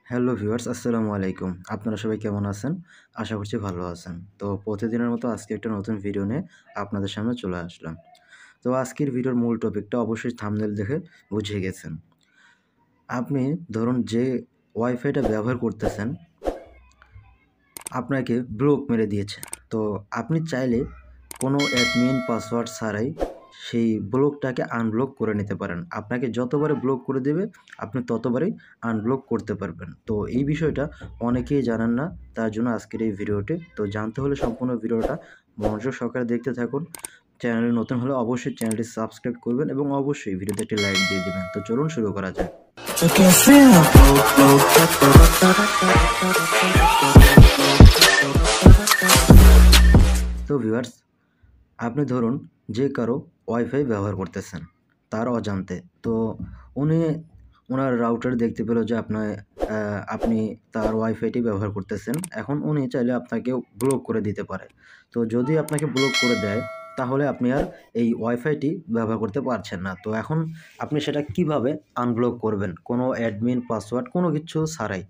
Hello viewers, আসসালামু আলাইকুম। আপনারা সবাই কেমন আছেন? আশা করছি ভালো আছেন। তো প্রতিদিনের মতো আজকে একটা নতুন ভিডিও নিয়ে আপনাদের সামনে চলে আসলাম। তো আজকের ভিডিওর মূল টপিকটা অবশ্যই থাম্বনেল দেখে বুঝে গেছেন। আপনি ধরুন যে ওয়াইফাইটা ব্যবহার করতেছেন, আপনাকে ব্লক মেরে দিয়েছে। তো আপনি চাইলে কোনো অ্যাডমিন পাসওয়ার্ড ছাড়াই সেই ব্লকটাকে আনব্লক করে নিতে পারেন। আপনাকে যতবারে ব্লক করে দেবে, আপনি ততবারই আনব্লক করতে পারবেন। তো এই বিষয়টা অনেকেই জানেন না, তার জন্য আজকের এই ভিডিওটি। তো জানতে হলে সম্পূর্ণ ভিডিওটা মনোযোগ সহকারে দেখতে থাকুন। চ্যানেলে নতুন হলে অবশ্যই চ্যানেলটি সাবস্ক্রাইব করবেন এবং অবশ্যই ভিডিওতে একটি লাইক দিয়ে দিবেন। তো চলুন শুরু করা যাক। তো ভিউয়ার্স, আপনি ধরুন যে কারো ওয়াইফাই ব্যবহার করতেছেন তার অজান্তে। তো উনি ওনার রাউটার দেখতে পেল যে আপনি তার ওয়াইফাইটি ব্যবহার করতেছেন। এখন উনি চাইলে আপনাকেও ব্লক করে দিতে পারে। তো যদি আপনাকে ব্লক করে দেয়, তাহলে আপনি আর এই ওয়াইফাইটি ব্যবহার করতে পারছেন না। তো এখন আপনি সেটা কিভাবে আনব্লক করবেন? কোনো অ্যাডমিন পাসওয়ার্ড কোনো কিছু ছাড়াই।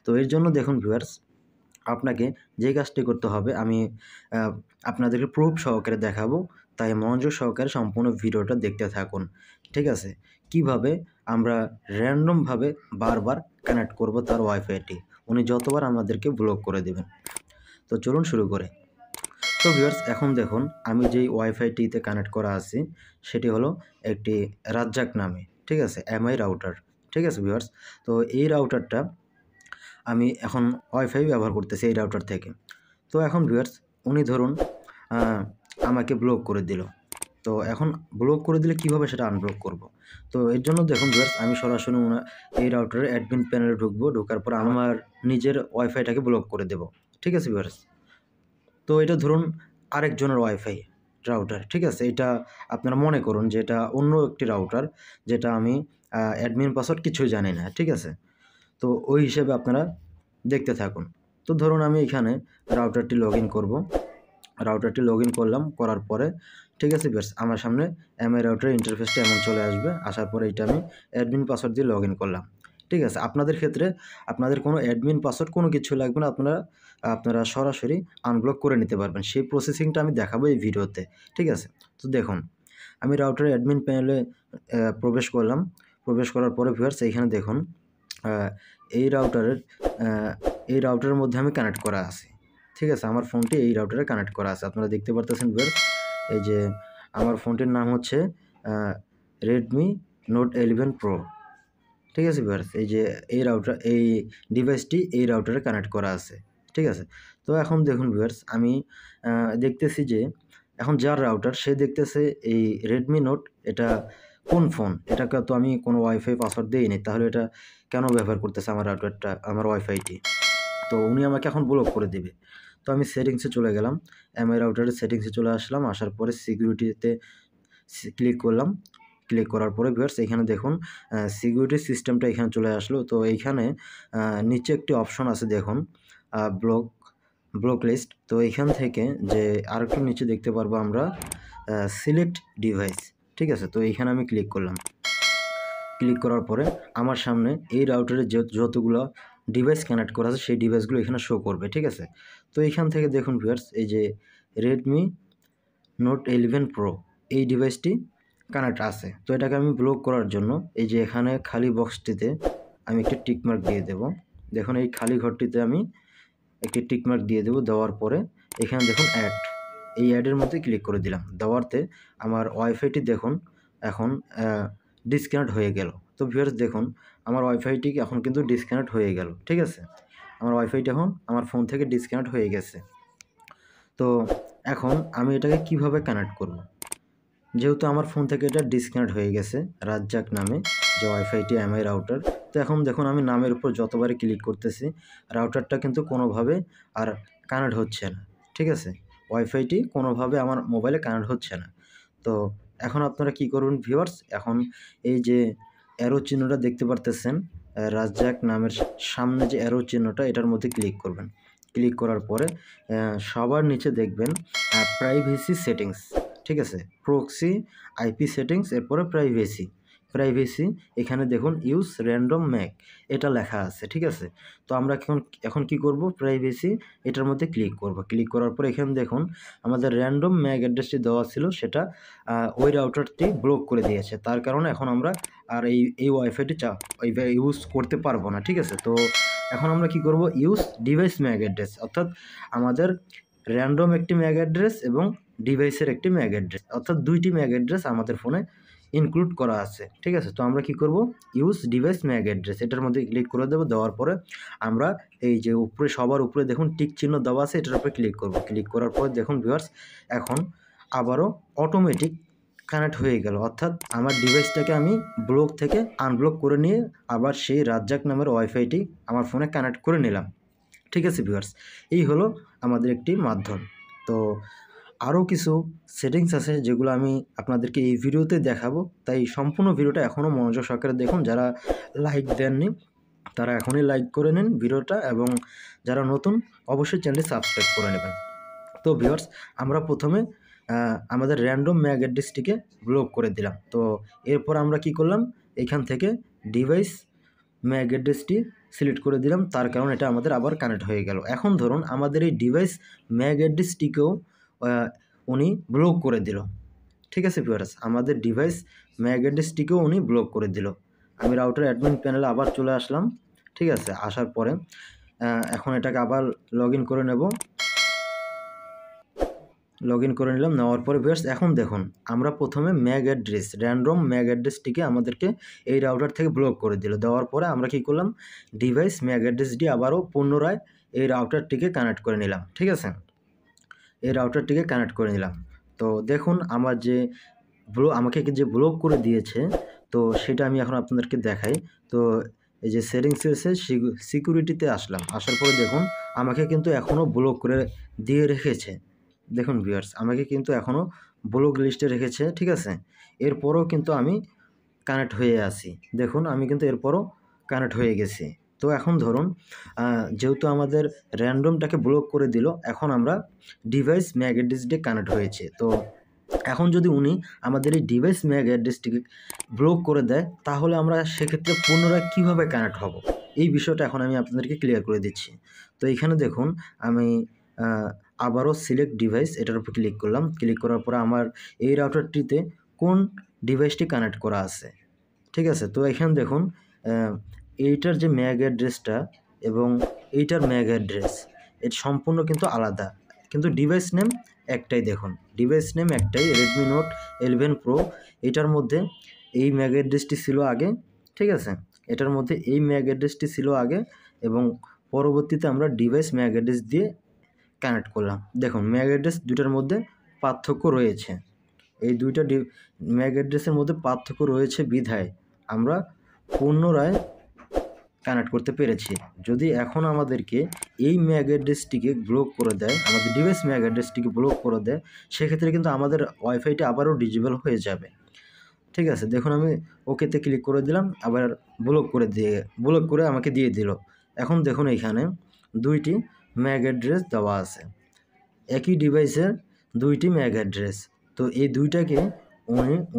তো এর জন্য দেখুন ভিউয়ার্স, আপনাকে যে কাজটি করতে হবে আমি আ আপনাদেরকে প্রুফ সহকারে দেখাবো। তাই মনোযোগ সহকারে সম্পূর্ণ ভিডিওটা দেখতে থাকুন। ঠিক আছে? কিভাবে আমরা র‍্যান্ডমভাবে বারবার কানেক্ট করব তার ওয়াইফাইটি। উনি যতবার আমাদেরকে ব্লক করে দিবেন। তো চলুন শুরু করি। তো ভিউয়ার্স, এখন দেখুন আমি যেই ওয়াইফাইটিতে কানেক্ট করা আছি সেটি হলো একটি রাজ্জাক নামে। ঠিক আছে? MI router. ঠিক আছে ভিউয়ার্স? তো এই রাউটারটা আমি এখন ওয়াইফাই ব্যবহার করতেছি এই রাউটার থেকে। তো এখন ভিউয়ার্স, উনি ধরুন আ আমাকে ব্লক করে দিল। তো এখন ব্লক করে দিলে কীভাবে সেটা আনব্লক করব? তো এর জন্য দেখুন ভিউয়ার্স, আমি সরাসরি এই রাউটারের অ্যাডমিন প্যানেলে ঢুকবো। ঢোকার পর আমার নিজের ওয়াইফাইটাকে ব্লক করে দেব। ঠিক আছে ভিউয়ার্স? তো এটা ধরুন আরেকজনের ওয়াইফাই রাউটার। ঠিক আছে? এটা আপনারা মনে করুন যে এটা অন্য একটি রাউটার, যেটা আমি অ্যাডমিন পাসওয়ার্ড কিছুই জানি না। ঠিক আছে? তো ওই হিসেবে আপনারা দেখতে থাকুন। তো ধরুন আমি এখানে রাউটারটি লগইন করব। রাউটারটি লগইন করলাম, করার পরে ঠিক আছে ভিউয়ার্স, আমার সামনে এমআই রাউটারের ইন্টারফেসটা এমন চলে আসবে। আসার পরে এটা আমি অ্যাডমিন পাসওয়ার্ড দিয়ে লগইন করলাম। ঠিক আছে? আপনাদের ক্ষেত্রে আপনাদের কোনো অ্যাডমিন পাসওয়ার্ড কোনো কিছু লাগবে না। আপনারা সরাসরি আনব্লক করে নিতে পারবেন। সেই প্রসেসিংটা আমি দেখাবো এই ভিডিওতে। ঠিক আছে? তো দেখুন, আমি রাউটারের অ্যাডমিন প্যানেলে প্রবেশ করলাম। প্রবেশ করার পরে ভিউয়ার্স, এইখানে দেখুন আ এই রাউটারের আ এই রাউটারের মধ্যে আমি কানেক্ট করা আছি। ঠিক আছে? আমার ফোনটি এই রাউটারে কানেক্ট করা আছে। আপনারা দেখতে পারতেছেন ভিউয়ার্স, এই যে আমার ফোনটির নাম হচ্ছে আ Redmi Note 11 Pro। ঠিক আছে ভিউয়ার্স? এই যে এই ডিভাইসটি এই রাউটারে কানেক্ট করা আছে। ঠিক আছে? তো এখন দেখুন ভিউয়ার্স, আমি আ দেখতেছি যে এখন যার রাউটার সে দেখতেছে এই Redmi Note, এটা কোন ফোন? এটাকে তো আমি কোনো ওয়াইফাই পাসওয়ার্ড দেইনি। তাহলে এটা কেন ব্যবহার করতেছে আমার রাউটারটা, আমার ওয়াইফাইটি? তো উনি আমাকে এখন ব্লক করে দিবে। তো আমি সেটিংসে চলে গেলাম। এমআই রাউটারের সেটিংসে চলে আসলাম। আসার পরে সিকিউরিটিতে ক্লিক করলাম। ক্লিক করার পরে ভিউয়ার্স, এখানে দেখুন সিকিউরিটি সিস্টেমটা এখানে চলে আসলো। তো এইখানে নিচে একটি অপশন আছে দেখুন, আ ব্লক ব্লক লিস্ট। তো এইখান থেকে যে আরেকটু নিচে দেখতে পারবো আমরা সিলেক্ট ডিভাইস। ঠিক আছে? তো এইখানে আমি ক্লিক করলাম। ক্লিক করার পরে আমার সামনে এই রাউটারে যতগুলো ডিভাইস কানেক্ট করা আছে সেই ডিভাইসগুলো এখানে শো করবে। ঠিক আছে? তো এইখান থেকে দেখুন ভিউয়ার্স, এই যে Redmi Note 11 Pro এই ডিভাইসটি কানেক্ট আছে। তো এটাকে আমি ব্লক করার জন্য এই যে এখানে খালি বক্সটিতে আমি একটি টিক মার্ক দিয়ে দেব। দেখুন এই খালি ঘরটিতে আমি একটি টিক মার্ক দিয়ে দেব। দেওয়ার পরে এখানে দেখুন অ্যাড, এই অ্যাডের মধ্যে ক্লিক করে দিলাম। দেওয়াতে আমার ওয়াইফাইটি দেখুন এখন ডিসকানেক্ট হয়ে গেল। তো ভিউয়ার্স দেখুন, আমার ওয়াইফাইটি এখন কিন্তু ডিসকানেক্ট হয়ে গেল। ঠিক আছে? আমার ওয়াইফাইটি এখন আমার ফোন থেকে ডিসকানেক্ট হয়ে গেছে। তো এখন আমি এটাকে কিভাবে কানেক্ট করব? যেহেতু আমার ফোন থেকে এটা ডিসকানেক্ট হয়ে গেছে রাজ্জাক নামে যে ওয়াইফাইটি এমআই রাউটার। তো এখন দেখুন আমি নামের উপর যতবারই ক্লিক করতেছি, রাউটারটা কিন্তু কোনোভাবে আর কানেক্ট হচ্ছে না। ঠিক আছে? ওয়াইফাইটি কোনোভাবে আমার মোবাইলে কানেক্ট হচ্ছে না। তো এখন আপনারা কি করবেন ভিউয়ার্স? এখন এই যে অ্যারো চিহ্নটা দেখতে পারতেছেন, রাজ্জাক নামের সামনে যে অ্যারো চিহ্নটা, এটার মধ্যে ক্লিক করবেন। ক্লিক করার পরে সবার নিচে দেখবেন প্রাইভেসি সেটিংস। ঠিক আছে? প্রক্সি, আইপি সেটিংস, এরপরে প্রাইভেসি। প্রাইভেসি, এখানে দেখুন ইউজ র্যান্ডম ম্যাক এটা লেখা আছে, ঠিক আছে। তো আমরা এখন কি করব, প্রাইভেসি এটার মধ্যে ক্লিক করব। ক্লিক করার পর এখানে দেখুন আমাদের র্যান্ডম ম্যাক অ্যাড্রেসটি দেওয়া ছিল সেটা ওই রাউটারটি ব্লক করে দিয়েছে। তার কারণে এখন আমরা আর এই ওয়াইফাইটি ইউজ করতে পারবো না, ঠিক আছে। তো এখন আমরা কি করব, ইউজ ডিভাইস ম্যাক অ্যাড্রেস, অর্থাৎ আমাদের র্যান্ডম একটি ম্যাক অ্যাড্রেস এবং ডিভাইসের একটি ম্যাক অ্যাড্রেস, অর্থাৎ দুইটি ম্যাক অ্যাড্রেস আমাদের ফোনে ইনক্লুড করা আছে, ঠিক আছে। তো আমরা কি করব, ইউজ ডিভাইস ম্যাক অ্যাড্রেস এটার মধ্যে ক্লিক করে দেবো। দেওয়ার পরে আমরা এই যে উপরে সবার উপরে দেখুন টিক চিহ্ন দেওয়া আছে, এটার উপরে ক্লিক করব। ক্লিক করার পর দেখুন ভিউয়ার্স এখন আবারও অটোমেটিক কানেক্ট হয়ে গেল, অর্থাৎ আমার ডিভাইসটাকে আমি ব্লক থেকে আনব্লক করে নিয়ে আবার সেই রাজ্জাক নামের ওয়াইফাইটি আমার ফোনে কানেক্ট করে নিলাম, ঠিক আছে ভিউয়ার্স। এই হলো আমাদের একটি মাধ্যম। তো আরও কিছু সেটিংস আছে যেগুলো আমি আপনাদেরকে এই ভিডিওতে দেখাবো, তাই সম্পূর্ণ ভিডিওটা এখনও মনোযোগ সহকারে দেখুন। যারা লাইক দেননি তারা এখনই লাইক করে নিন ভিডিওটা, এবং যারা নতুন অবশ্যই চ্যানেলটি সাবস্ক্রাইব করে নেবেন। তো ভিউয়ার্স আমরা প্রথমে আমাদের র্যান্ডম ম্যাক অ্যাড্রেসটিকে ব্লক করে দিলাম। তো এরপর আমরা কি করলাম, এখান থেকে ডিভাইস ম্যাক অ্যাড্রেসটি সিলেক্ট করে দিলাম, তার কারণ এটা আমাদের আবার কানেক্ট হয়ে গেল। এখন ধরুন আমাদের এই ডিভাইস ম্যাক অ্যাড্রেসটিকেও উনি ব্লক করে দিল, ঠিক আছে ভিউয়ার্স, আমাদের ডিভাইস ম্যাক অ্যাড্রেসটিকেও উনি ব্লক করে দিল। আমি রাউটার অ্যাডমিন প্যানেলে আবার চলে আসলাম, ঠিক আছে। আসার পরে এখন এটাকে আবার লগ ইন করে নেব। লগ ইন করে নিলাম। নেওয়ার পরে ভিউয়ার্স এখন দেখুন আমরা প্রথমে ম্যাক অ্যাড্রেস র্যান্ডম ম্যাক অ্যাড্রেসটিকে আমাদেরকে এই রাউটার থেকে ব্লক করে দিল। দেওয়ার পরে আমরা কি করলাম, ডিভাইস ম্যাক অ্যাড্রেসটি আবারও পুনরায় এই রাউটারটিকে কানেক্ট করে নিলাম, ঠিক আছে। এই রাউটারটিকে কানেক্ট করে নিলাম। তো দেখুন আমার যে আমাকে যে ব্লক করে দিয়েছে, তো সেটা আমি এখন আপনাদেরকে দেখাই। তো এই যে সেটিংসে এসে সিকিউরিটিতে আসলাম। আসার পরে দেখুন আমাকে কিন্তু এখনও ব্লক করে দিয়ে রেখেছে। দেখুন ভিউয়ার্স আমাকে কিন্তু এখনও ব্লক লিস্টে রেখেছে, ঠিক আছে। এরপরও কিন্তু আমি কানেক্ট হয়ে আছি। দেখুন আমি কিন্তু এরপরও কানেক্ট হয়ে গেছি। তো এখন ধরুন যেহেতু আমাদের র্যান্ডমটাকে ব্লক করে দিল, এখন আমরা ডিভাইস ম্যাক অ্যাড্রেসটি কানেক্ট হয়েছে। তো এখন যদি উনি আমাদের এই ডিভাইস ম্যাক অ্যাড্রেসটিকে ব্লক করে দেয়, তাহলে আমরা সেক্ষেত্রে পুনরায় কীভাবে কানেক্ট হব, এই বিষয়টা এখন আমি আপনাদেরকে ক্লিয়ার করে দিচ্ছি। তো এখানে দেখুন আমি আবারও সিলেক্ট ডিভাইস এটার উপর ক্লিক করলাম। ক্লিক করার পরে আমার এই রাউটারটিতে কোন ডিভাইসটি কানেক্ট করা আছে, ঠিক আছে। তো এখানে দেখুন এইটার যে ম্যাক অ্যাড্রেসটা এবং এইটার ম্যাক অ্যাড্রেস এর সম্পূর্ণ কিন্তু আলাদা, কিন্তু ডিভাইস নেম একটাই। দেখুন ডিভাইস নেম একটাই, রেডমি নোট 11 প্রো। এটার মধ্যে এই ম্যাক অ্যাড্রেসটি ছিল আগে, ঠিক আছে। এটার মধ্যে এই ম্যাক অ্যাড্রেসটি ছিল আগে এবং পরবর্তীতে আমরা ডিভাইস ম্যাক অ্যাড্রেস দিয়ে কানেক্ট করলাম। দেখুন ম্যাক অ্যাড্রেস দুটার মধ্যে পার্থক্য রয়েছে, এই দুইটা ম্যাক অ্যাড্রেসের মধ্যে পার্থক্য রয়েছে বিধায় আমরা পুনরায় কানেক্ট করতে পেরেছি। যদি এখন আমাদেরকে এই ম্যাক অ্যাড্রেসটিকে ব্লক করে দেয়, আমাদের ডিভাইস ম্যাক অ্যাড্রেসটিকে ব্লক করে দেয়, সেক্ষেত্রে কিন্তু আমাদের ওয়াইফাইটি আবারও ডিজেবল হয়ে যাবে, ঠিক আছে। দেখুন আমি ওকেতে ক্লিক করে দিলাম, আবার ব্লক করে আমাকে দিয়ে দিল। এখন দেখুন এখানে দুইটি ম্যাক অ্যাড্রেস দেওয়া আছে, একই ডিভাইসের দুইটি ম্যাক অ্যাড্রেস। তো এই দুইটাকে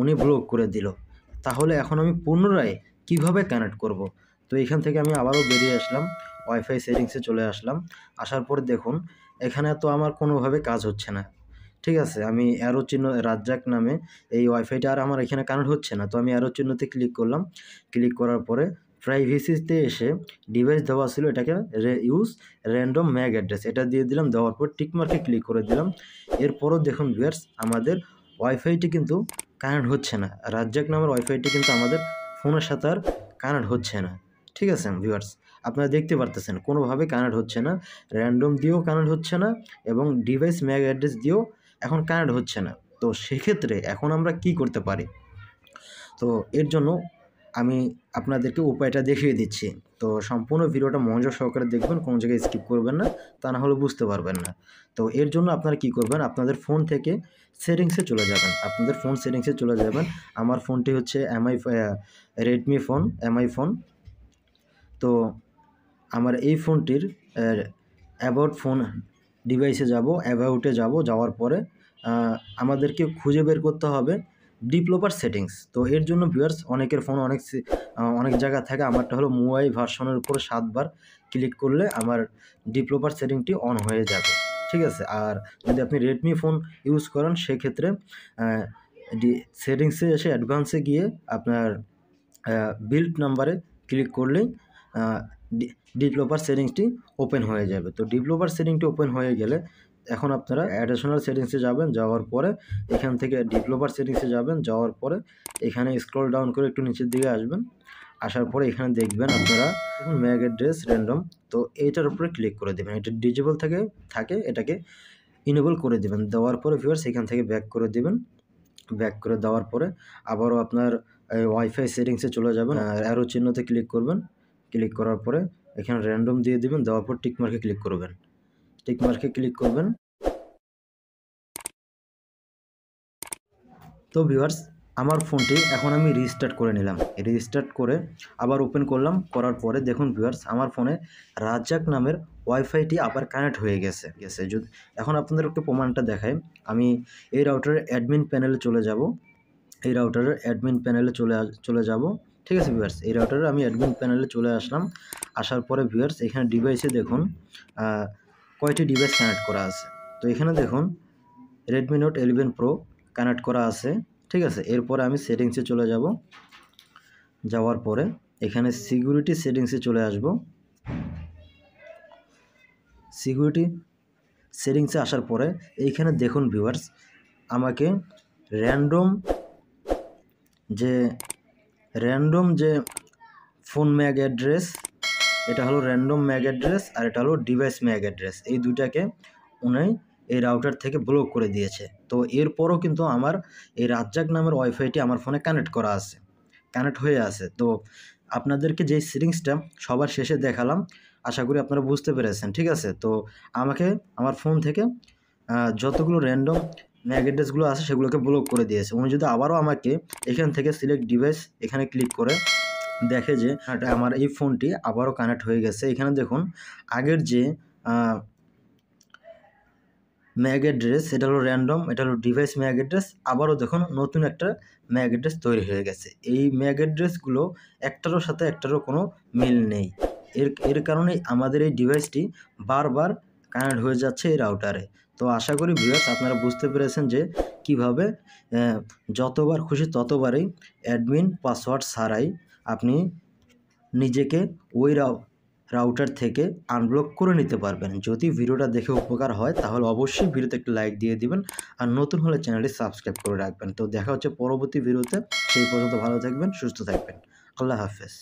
উনি ব্লক করে দিল। তাহলে এখন আমি পুনরায় কিভাবে কানেক্ট করব? তো এখান থেকে আমি আবারও বেরিয়ে আসলাম, ওয়াইফাই সেটিংসে চলে আসলাম। আসার পরে দেখুন এখানে তো আমার কোনোভাবে কাজ হচ্ছে না, ঠিক আছে। আমি অ্যারো চিহ্ন রাজ্জাক নামে এই ওয়াইফাইটা আর আমার এখানে কানেক্ট হচ্ছে না। তো আমি অ্যারো চিহ্নতে ক্লিক করলাম। ক্লিক করার পরে প্রাইভেসিতে এসে ডিভাইস দেওয়া ছিল, এটাকে ইউজ র্যান্ডম ম্যাক অ্যাড্রেস এটা দিয়ে দিলাম। দেওয়ার পর টিকমার্কে ক্লিক করে দিলাম। এরপরও দেখুন ভিউয়ার্স আমাদের ওয়াইফাইটি কিন্তু কানেক্ট হচ্ছে না, রাজ্জাক নামের ওয়াইফাইটি কিন্তু আমাদের ফোনের সাথে আর কানেক্ট হচ্ছে না, ঠিক আছে ভিউয়ার্স। আপনারা দেখতে পারতেছেন কোনোভাবে কানেক্ট হচ্ছে না, র্যান্ডম দিয়েও কানেক্ট হচ্ছে না এবং ডিভাইস ম্যাক অ্যাড্রেস দিয়েও এখন কানেক্ট হচ্ছে না। তো সেক্ষেত্রে এখন আমরা কি করতে পারি? তো এর জন্য আমি আপনাদেরকে উপায়টা দেখিয়ে দিচ্ছি। তো সম্পূর্ণ ভিডিওটা মনোযোগ সহকারে দেখবেন, কোনো জায়গায় স্কিপ করবেন না, তা না হলে বুঝতে পারবেন না। তো এর জন্য আপনারা কি করবেন, আপনাদের ফোন থেকে সেটিংসে চলে যাবেন। আপনাদের ফোন সেটিংসে চলে যাবেন। আমার ফোনটি হচ্ছে রেডমি ফোন, এমআই ফোন। তো আমার এই ফোনটির অ্যাবাউট ফোন ডিভাইসে যাব, অ্যাবাউটে যাব। যাওয়ার পরে আমাদেরকে খুঁজে বের করতে হবে ডেভেলপার সেটিংস। তো এর জন্য ভিউয়ার্স অনেকের ফোন অনেক জায়গা থাকে, আমারটা হলো MIUI ভার্সনের উপর 7 বার ক্লিক করলে আমার ডেভেলপার সেটিংটি অন হয়ে যাবে, ঠিক আছে। আর যদি আপনি রেডমি ফোন ইউজ করেন সেক্ষেত্রে সেটিংসে এসে অ্যাডভান্সে গিয়ে আপনার বিল্ড নাম্বারে ক্লিক করলেই ডেভেলপার সেটিংসটি ওপেন হয়ে যাবে। তো ডেভেলপার সেটিংটি ওপেন হয়ে গেলে এখন আপনারা অ্যাডিশনাল সেটিংসে যাবেন, যাওয়ার পরে এখান থেকে ডেভেলপার সেটিংসে যাবেন, যাওয়ার পরে এখানে স্ক্রল ডাউন করে একটু নিচের দিকে আসবেন, আসার পরে এখানে দেখবেন আপনারা এখন ম্যাক অ্যাড্রেস র্যান্ডম, তো এইটার উপরে ক্লিক করে দেবেন। এটা ডিজেবল থাকে এটাকে ইনেবল করে দেবেন। দেওয়ার পরে ভিউয়ার্স এখান থেকে ব্যাক করে দেবেন। ব্যাক করে দেওয়ার পরে আবারও আপনার ওয়াইফাই সেটিংসে চলে যাবেন, অ্যারো চিহ্নতে ক্লিক করবেন। ক্লিক করার পরে এখানে র্যান্ডম দিয়ে দিবেন, দেওয়ার পর টিক মার্কে ক্লিক করবেন। টিক মার্কে ক্লিক করবেন। তো ভিউয়ার্স আমার ফোনটি এখন আমি রিস্টার্ট করে নিলাম। রিস্টার্ট করে আবার ওপেন করলাম, করার পরে দেখুন ভিউয়ার্স আমার ফোনে রাজ্জাক নামের ওয়াইফাইটি আবার কানেক্ট হয়ে গেছে। যদি এখন আপনাদের একটু প্রমাণটা দেখাই, আমি এই রাউটারের অ্যাডমিন প্যানেলে চলে যাব। এই রাউটারের অ্যাডমিন প্যানেলে চলে যাব, ঠিক আছে ভিউয়ার্স। এই রাউটারে আমি অ্যাডমিন প্যানেলে চলে আসলাম। আসার পরে ভিউয়ার্স এখানে ডিভাইসে দেখুন কয়টি ডিভাইস কানেক্ট করা আছে। তো এখানে দেখুন রেডমি নোট 11 প্রো কানেক্ট করা আছে, ঠিক আছে। এরপরে আমি সেটিংসে চলে যাব। যাওয়ার পরে এখানে সিকিউরিটি সেটিংসে চলে আসব। সিকিউরিটি সেটিংসে আসার পরে এইখানে দেখুন ভিউয়ার্স আমাকে র্যান্ডম যে ফোন ম্যাক অ্যাড্রেস, এটা হলো র্যান্ডম ম্যাক অ্যাড্রেস আর এটা হলো ডিভাইস ম্যাক অ্যাড্রেস, এই দুইটাকে উনি এই রাউটার থেকে ব্লক করে দিয়েছে। তো এরপরও কিন্তু আমার এই রাজ্জাক নামের ওয়াইফাইটি আমার ফোনে কানেক্ট হয়ে আছে। তো আপনাদেরকে যেই সেটিংসটা সবার শেষে দেখালাম আশা করি আপনারা বুঝতে পেরেছেন, ঠিক আছে। তো আমাকে আমার ফোন থেকে যতগুলো র্যান্ডম ম্যাক অ্যাড্রেসগুলো আছে সেগুলোকে ব্লক করে দিয়েছে। উনি যদি আবারও আমাকে এখান থেকে সিলেক্ট ডিভাইস এখানে ক্লিক করে দেখে যে আমার এই ফোনটি আবারও কানেক্ট হয়ে গেছে, এখানে দেখুন আগের যে ম্যাক অ্যাড্রেস এটা হলো র্যান্ডম, এটা হলো ডিভাইস ম্যাক অ্যাড্রেস, আবারও দেখুন নতুন একটা ম্যাক অ্যাড্রেস তৈরি হয়ে গেছে। এই ম্যাক অ্যাড্রেসগুলো একটারও সাথে একটারও কোনো মিল নেই। এর কারণে আমাদের এই ডিভাইসটি বারবার কানেক্ট হয়ে যাচ্ছে এই রাউটারে। তো আশা করি ভিউয়ার্স আপনারা বুঝতে পেরেছেন যে কিভাবে যতবার খুশি ততবারই অ্যাডমিন পাসওয়ার্ড ছাড়াই আপনি নিজেকে ওই রাউটার থেকে আনব্লক করে নিতে পারবেন। যদি ভিডিওটা দেখে উপকার হয় তাহলে অবশ্যই ভিডিওতে একটা লাইক দিয়ে দিবেন, আর নতুন হলে চ্যানেলটি সাবস্ক্রাইব করে রাখবেন। তো দেখা হচ্ছে পরবর্তী ভিডিওতে, সেই পর্যন্ত ভালো থাকবেন, সুস্থ থাকবেন। আল্লাহ হাফেজ।